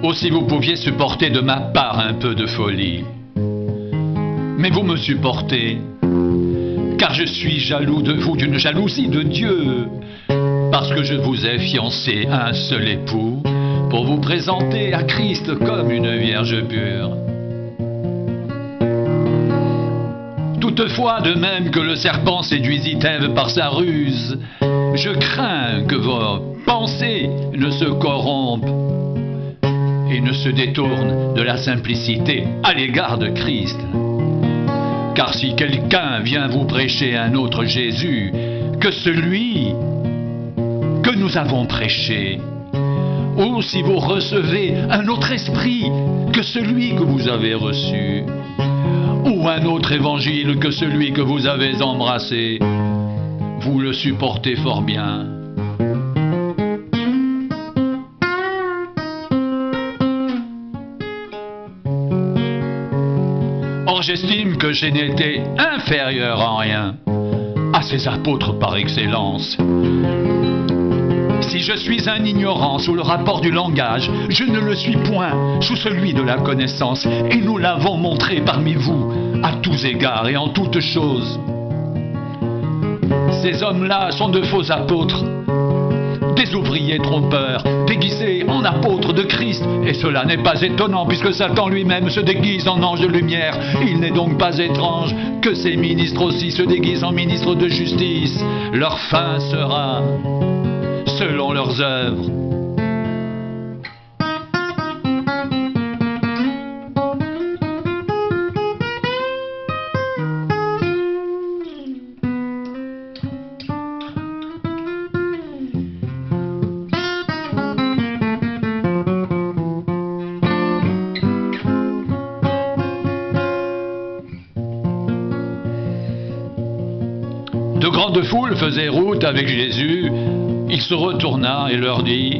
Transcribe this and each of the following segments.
Oh, si vous pouviez supporter de ma part un peu de folie. Mais vous me supportez, car je suis jaloux de vous d'une jalousie de Dieu, parce que je vous ai fiancé à un seul époux, pour vous présenter à Christ comme une vierge pure. Toutefois, de même que le serpent séduisit Ève par sa ruse, je crains que vos pensées ne se corrompent et ne se détournent de la simplicité à l'égard de Christ. Car si quelqu'un vient vous prêcher un autre Jésus que celui que nous avons prêché, ou si vous recevez un autre esprit que celui que vous avez reçu, ou un autre évangile que celui que vous avez embrassé, vous le supportez fort bien. Or, j'estime que je n'étais inférieur en rien à ces apôtres par excellence. Si je suis un ignorant sous le rapport du langage, je ne le suis point sous celui de la connaissance, et nous l'avons montré parmi vous, à tous égards et en toutes choses. Ces hommes-là sont de faux apôtres, des ouvriers trompeurs, déguisés en apôtres de Christ, et cela n'est pas étonnant, puisque Satan lui-même se déguise en ange de lumière. Il n'est donc pas étrange que ces ministres aussi se déguisent en ministres de justice. Leur fin sera selon leurs œuvres. De grandes foules faisaient route avec Jésus. Il se retourna et leur dit: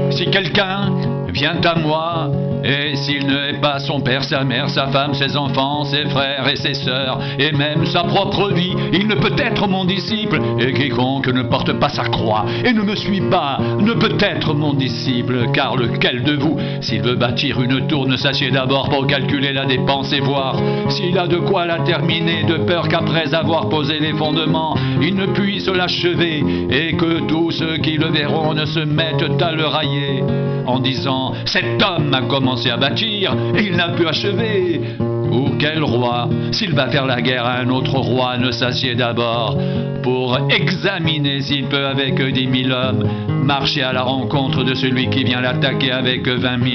si quelqu'un vient à moi, et s'il ne hait pas son père, sa mère, sa femme, ses enfants, ses frères et ses sœurs, et même sa propre vie, il ne peut être mon disciple. Et quiconque ne porte pas sa croix et ne me suit pas ne peut être mon disciple. Car lequel de vous, s'il veut bâtir une tour, ne s'assied d'abord pour calculer la dépense et voir s'il a de quoi la terminer, de peur qu'après avoir posé les fondements, il ne puisse l'achever, et que tous ceux qui le verront ne se mettent à le railler en disant: cet homme a commencé à bâtir et il n'a pu achever. Ou quel roi, s'il va faire la guerre à un autre roi, ne s'assied d'abord pour examiner s'il peut avec 10 000 hommes marcher à la rencontre de celui qui vient l'attaquer avec 20 000.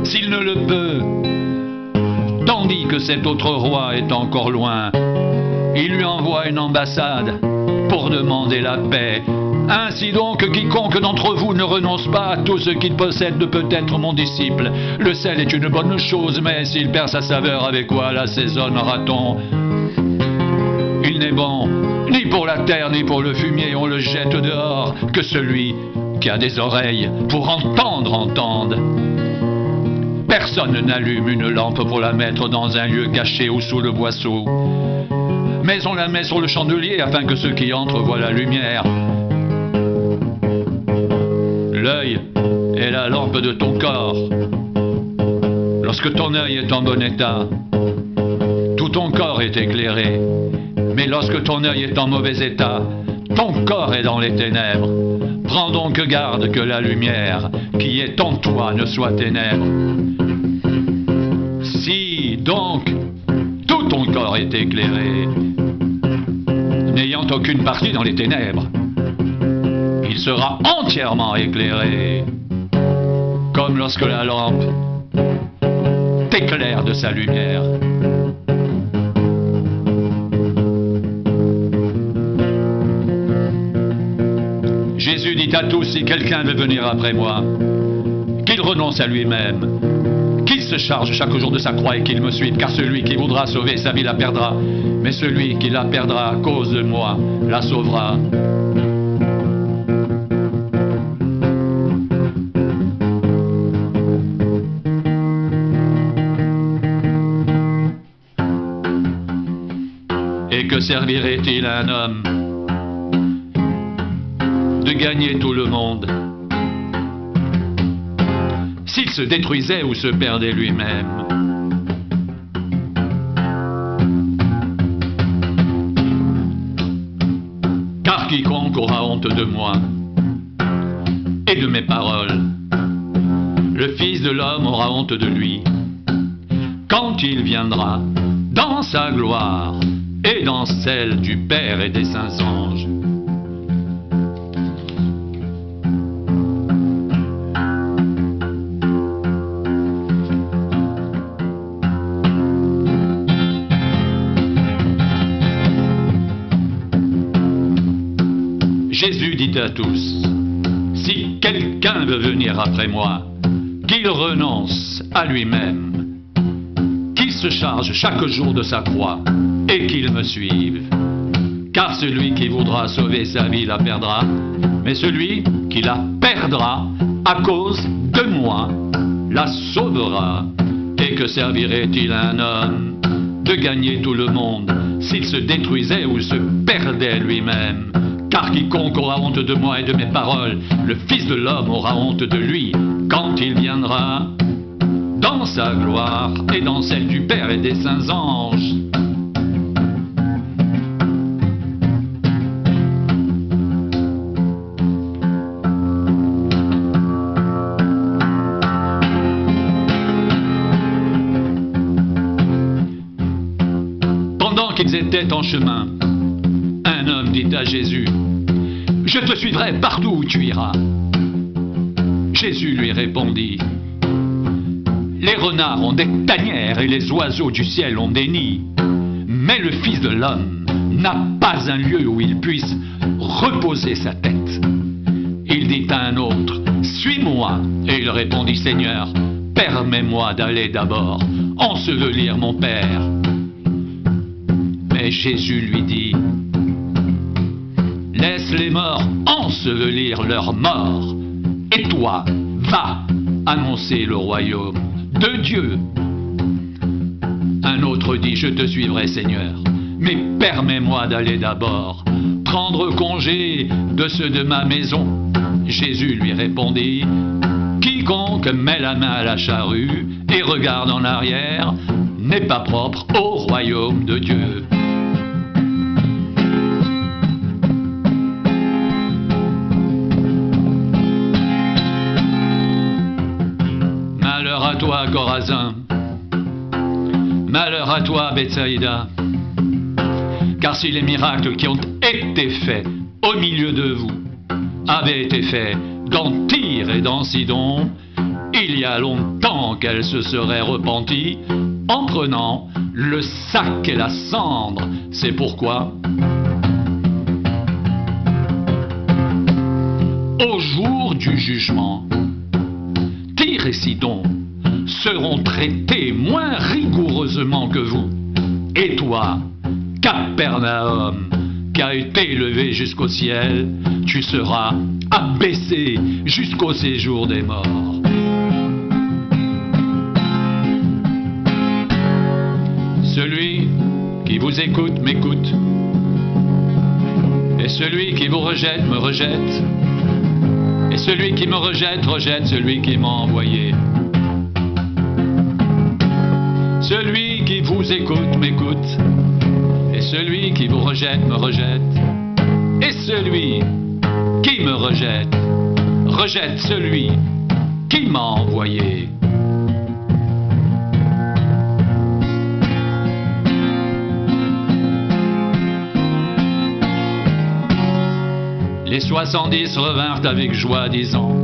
S'il ne le peut, tandis que cet autre roi est encore loin, il lui envoie une ambassade pour demander la paix. Ainsi donc, quiconque d'entre vous ne renonce pas à tout ce qu'il possède ne peut être mon disciple. Le sel est une bonne chose, mais s'il perd sa saveur, avec quoi l'assaisonnera-t-on? Il n'est bon ni pour la terre ni pour le fumier, on le jette dehors. Que celui qui a des oreilles pour entendre entende. Personne n'allume une lampe pour la mettre dans un lieu caché ou sous le boisseau, mais on la met sur le chandelier afin que ceux qui entrent voient la lumière. L'œil est la lampe de ton corps. Lorsque ton œil est en bon état, tout ton corps est éclairé. Mais lorsque ton œil est en mauvais état, ton corps est dans les ténèbres. Prends donc garde que la lumière qui est en toi ne soit ténèbres. Si donc tout ton corps est éclairé, n'ayant aucune partie dans les ténèbres, il sera entièrement éclairé, comme lorsque la lampe t'éclaire de sa lumière. Jésus dit à tous: si quelqu'un veut venir après moi, qu'il renonce à lui-même, qu'il se charge chaque jour de sa croix et qu'il me suive, car celui qui voudra sauver sa vie la perdra, mais celui qui la perdra à cause de moi la sauvera. Et que servirait-il à un homme de gagner tout le monde s'il se détruisait ou se perdait lui-même. Car quiconque aura honte de moi et de mes paroles, le Fils de l'homme aura honte de lui, quand il viendra dans sa gloire et dans celle du Père et des saints anges. Jésus dit à tous, si quelqu'un veut venir après moi, qu'il renonce à lui-même, qu'il se charge chaque jour de sa croix et qu'il me suive. Car celui qui voudra sauver sa vie la perdra, mais celui qui la perdra à cause de moi la sauvera. Et que servirait-il à un homme de gagner tout le monde s'il se détruisait ou se perdait lui-même? Car quiconque aura honte de moi et de mes paroles, le Fils de l'homme aura honte de lui, quand il viendra dans sa gloire et dans celle du Père et des saints anges. Pendant qu'ils étaient en chemin, un homme dit à Jésus, « Je te suivrai partout où tu iras. » Jésus lui répondit, « Les renards ont des tanières et les oiseaux du ciel ont des nids, mais le Fils de l'homme n'a pas un lieu où il puisse reposer sa tête. » Il dit à un autre, « Suis-moi. » Et il répondit, « Seigneur, permets-moi d'aller d'abord ensevelir mon Père. » Mais Jésus lui dit, « Laisse les morts ensevelir leurs morts, et toi, va annoncer le royaume de Dieu. » Un autre dit, « Je te suivrai, Seigneur, mais permets-moi d'aller d'abord prendre congé de ceux de ma maison. » Jésus lui répondit, « Quiconque met la main à la charrue et regarde en arrière n'est pas propre au royaume de Dieu. » Malheur à toi, Chorazin, malheur à toi, Bethsaïda, car si les miracles qui ont été faits au milieu de vous avaient été faits dans Tyr et dans Sidon, il y a longtemps qu'elles se seraient repenties en prenant le sac et la cendre. C'est pourquoi, au jour du jugement, Tyr et Sidon seront traités moins rigoureusement que vous. Et toi, Capernaum, qui a été élevé jusqu'au ciel, tu seras abaissé jusqu'au séjour des morts. Celui qui vous écoute m'écoute, et celui qui vous rejette me rejette, et celui qui me rejette rejette celui qui m'a envoyé. Celui qui vous écoute m'écoute, et celui qui vous rejette me rejette, et celui qui me rejette rejette celui qui m'a envoyé. Les 70 revinrent avec joie, disant,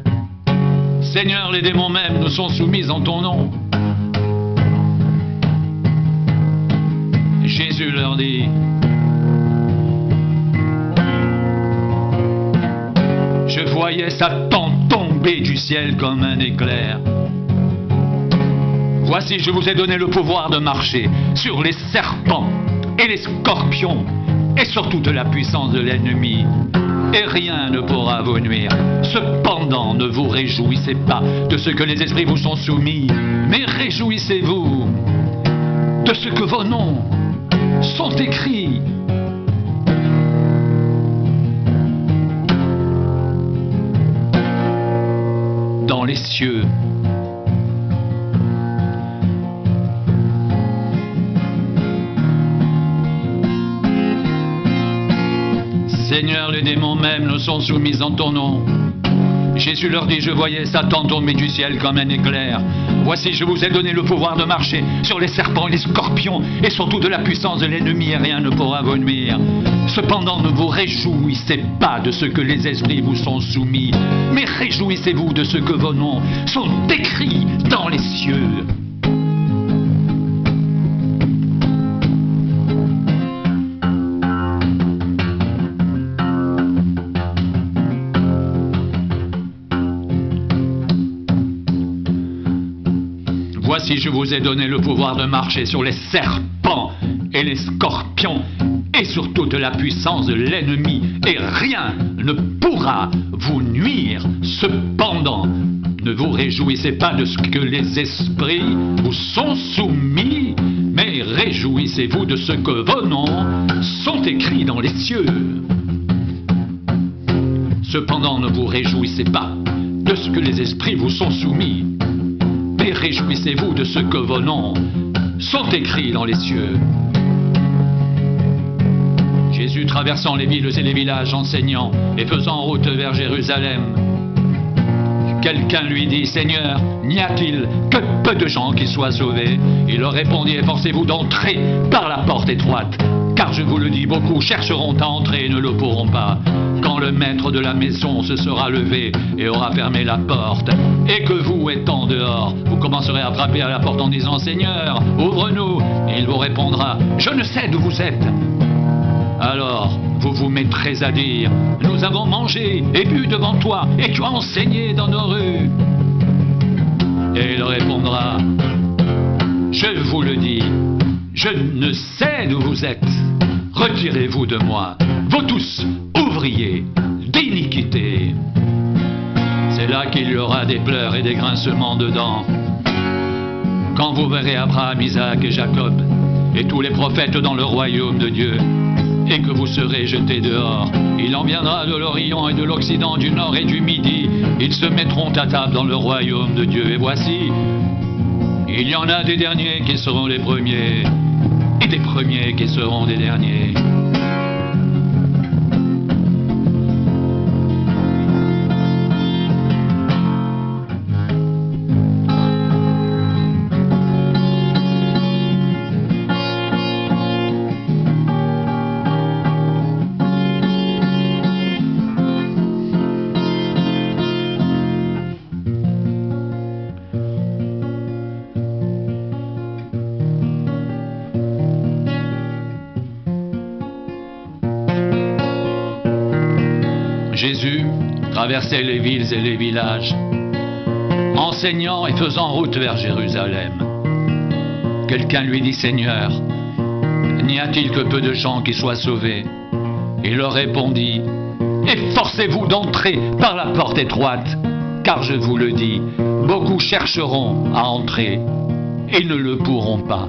« Seigneur, les démons même nous sont soumis en ton nom. » Jésus leur dit, « Je voyais Satan tomber du ciel comme un éclair. Voici, je vous ai donné le pouvoir de marcher sur les serpents et les scorpions, et surtout de la puissance de l'ennemi, et rien ne pourra vous nuire. Cependant, ne vous réjouissez pas de ce que les esprits vous sont soumis, mais réjouissez-vous de ce que vos noms sont écrits dans les cieux. Seigneur, les démons même nous sont soumis en ton nom. Jésus leur dit, je voyais Satan tomber du ciel comme un éclair. Voici, je vous ai donné le pouvoir de marcher sur les serpents et les scorpions, et surtout de la puissance de l'ennemi, et rien ne pourra vous nuire. Cependant, ne vous réjouissez pas de ce que les esprits vous sont soumis, mais réjouissez-vous de ce que vos noms sont écrits dans les cieux. Voici, je vous ai donné le pouvoir de marcher sur les serpents et les scorpions, et sur toute la puissance de l'ennemi, et rien ne pourra vous nuire. Cependant, ne vous réjouissez pas de ce que les esprits vous sont soumis, mais réjouissez-vous de ce que vos noms sont écrits dans les cieux. Cependant, ne vous réjouissez pas de ce que les esprits vous sont soumis, mais réjouissez-vous de ce que vos noms sont écrits dans les cieux. Jésus, traversant les villes et les villages, enseignant et faisant route vers Jérusalem, quelqu'un lui dit, Seigneur, n'y a-t-il que peu de gens qui soient sauvés? Il leur répondit, efforcez-vous d'entrer par la porte étroite, car je vous le dis, beaucoup chercheront à entrer et ne le pourront pas. Quand le maître de la maison se sera levé et aura fermé la porte, et que vous, étant dehors, vous commencerez à frapper à la porte en disant, Seigneur, ouvre-nous, et il vous répondra, je ne sais d'où vous êtes. Alors, vous vous mettrez à dire, nous avons mangé et bu devant toi, et tu as enseigné dans nos rues. Et il répondra, je vous le dis, je ne sais d'où vous êtes. Retirez-vous de moi, vous tous, ouvriers d'iniquité. C'est là qu'il y aura des pleurs et des grincements de dents. Quand vous verrez Abraham, Isaac et Jacob, et tous les prophètes dans le royaume de Dieu, et que vous serez jetés dehors. Il en viendra de l'Orient et de l'Occident, du Nord et du Midi. Ils se mettront à table dans le royaume de Dieu. Et voici, il y en a des derniers qui seront les premiers, et des premiers qui seront des derniers. Jésus traversait les villes et les villages, enseignant et faisant route vers Jérusalem. Quelqu'un lui dit, Seigneur, n'y a-t-il que peu de gens qui soient sauvés? Il leur répondit, efforcez-vous d'entrer par la porte étroite, car je vous le dis, beaucoup chercheront à entrer et ne le pourront pas.